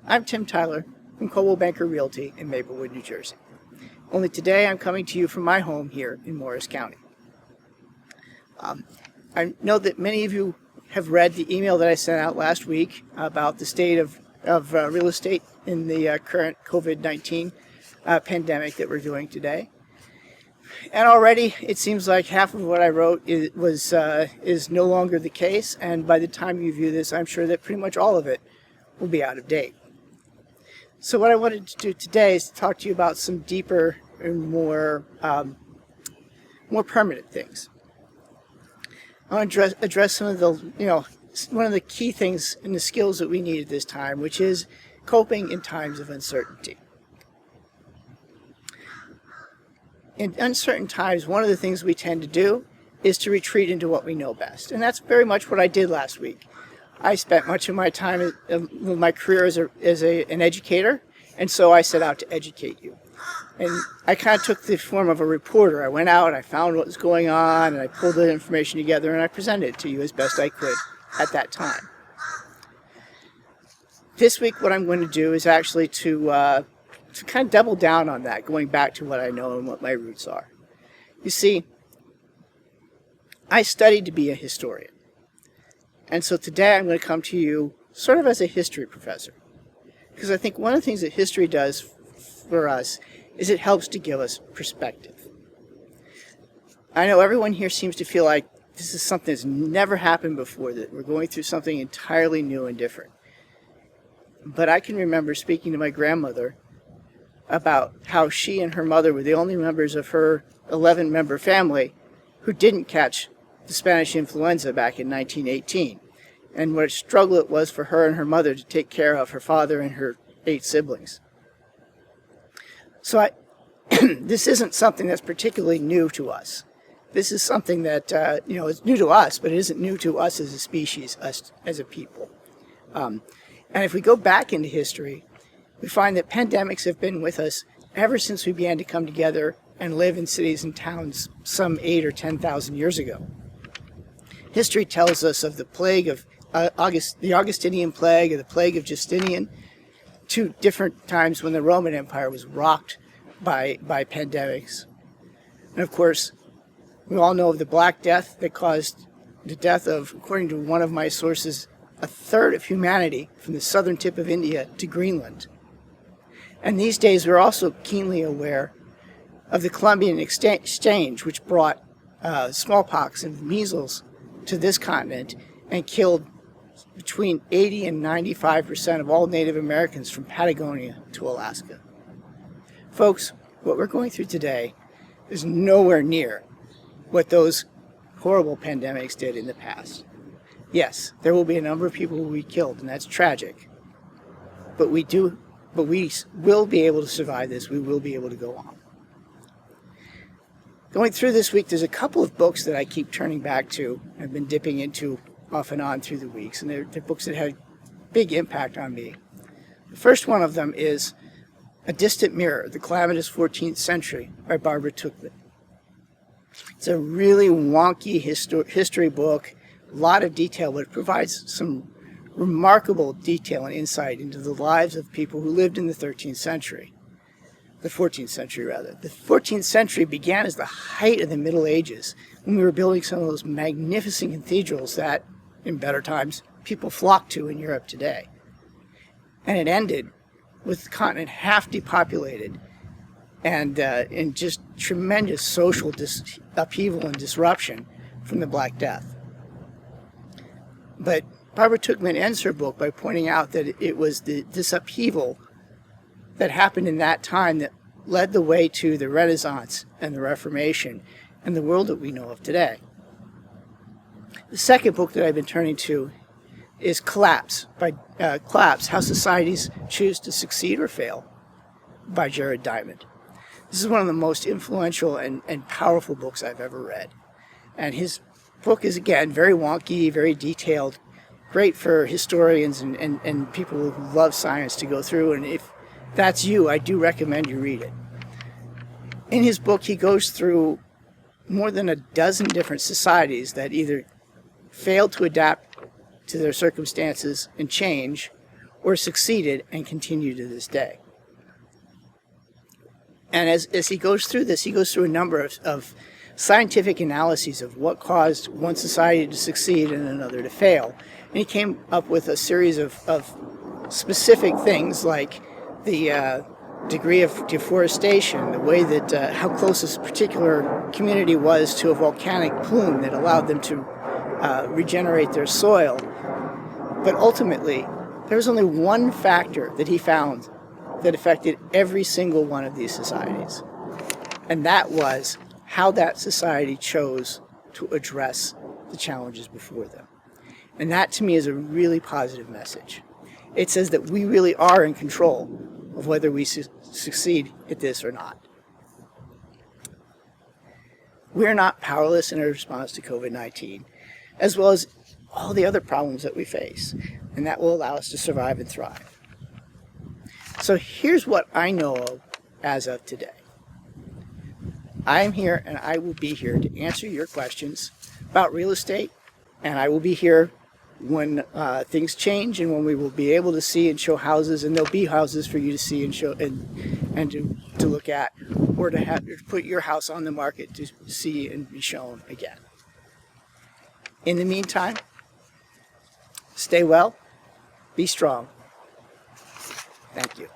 I'm Tim Tyler from Coldwell Banker Realty in Maplewood, New Jersey. Only today I'm coming to you from my home here in Morris County. I know that many of you have read the email that I sent out last week about the state of real estate in the current COVID-19 pandemic that we're doing today. And already it seems like half of what I wrote is no longer the case, and by the time you view this, I'm sure that pretty much all of it will be out of date. So what I wanted to do today is to talk to you about some deeper and more permanent things. I want to address some of the, one of the key things and the skills that we need at this time, which is coping in times of uncertainty. In uncertain times, one of the things we tend to do is to retreat into what we know best. And that's very much what I did last week. I spent much of my time, my career as an educator, and so I set out to educate you. And I kind of took the form of a reporter. I went out, I found what was going on, and I pulled the information together, and I presented it to you as best I could at that time. This week, what I'm going to do is actually to kind of double down on that, going back to what I know and what my roots are. You see, I studied to be a historian. And so today I'm going to come to you sort of as a history professor. Because I think one of the things that history does for us is it helps to give us perspective. I know everyone here seems to feel like this is something that's never happened before, that we're going through something entirely new and different. But I can remember speaking to my grandmother about how she and her mother were the only members of her 11-member family who didn't catch the Spanish influenza back in 1918, and what a struggle it was for her and her mother to take care of her father and her 8 siblings. So this isn't something that's particularly new to us. This is something that is new to us, but it isn't new to us as a species, us as a people. And if we go back into history, we find that pandemics have been with us ever since we began to come together and live in cities and towns some 8,000 or 10,000 years ago. History tells us of the plague of the Augustinian plague, or the plague of Justinian, 2 different times when the Roman Empire was rocked by pandemics. And of course, we all know of the Black Death that caused the death of, according to one of my sources, 1/3 of humanity from the southern tip of India to Greenland. And these days we're also keenly aware of the Columbian exchange, which brought smallpox and measles to this continent and killed between 80 and 95% of all Native Americans from Patagonia to Alaska. Folks, what we're going through today is nowhere near what those horrible pandemics did in the past. Yes, there will be a number of people who will be killed, and that's tragic. But we will be able to survive this. We will be able to go on. Going through this week, there's a couple of books that I keep turning back to. I've been dipping into off and on through the weeks, and they're books that had big impact on me. The first one of them is A Distant Mirror, The Calamitous 14th Century by Barbara Tuchman. It's a really wonky history book, a lot of detail, but it provides some remarkable detail and insight into the lives of people who lived in the 13th century. The 14th century, rather. The 14th century began as the height of the Middle Ages, when we were building some of those magnificent cathedrals that, in better times, people flock to in Europe today. And it ended with the continent half depopulated and in just tremendous social upheaval and disruption from the Black Death. But Barbara Tuchman ends her book by pointing out that it was this upheaval that happened in that time that led the way to the Renaissance and the Reformation and the world that we know of today. The second book that I've been turning to is Collapse, How Societies Choose to Succeed or Fail, by Jared Diamond. This is one of the most influential and powerful books I've ever read. And his book is, again, very wonky, very detailed, great for historians and people who love science to go through. And if that's you, I do recommend you read it. In his book, he goes through more than a dozen different societies that either failed to adapt to their circumstances and change, or succeeded and continue to this day. And as he goes through this, he goes through a number of scientific analyses of what caused one society to succeed and another to fail. And he came up with a series of specific things like the degree of deforestation, the way that how close this particular community was to a volcanic plume that allowed them to regenerate their soil. But ultimately, there was only one factor that he found that affected every single one of these societies. And that was how that society chose to address the challenges before them. And that, to me, is a really positive message. It says that we really are in control of whether we succeed at this or not. We're not powerless in our response to COVID-19, as well as all the other problems that we face, and that will allow us to survive and thrive. So here's what I know of as of today. I am here and I will be here to answer your questions about real estate, and I will be here when things change and when we will be able to see and show houses, and there'll be houses for you to see and show and to look at, or to put your house on the market to see and be shown again. In the meantime, stay well, be strong. Thank you.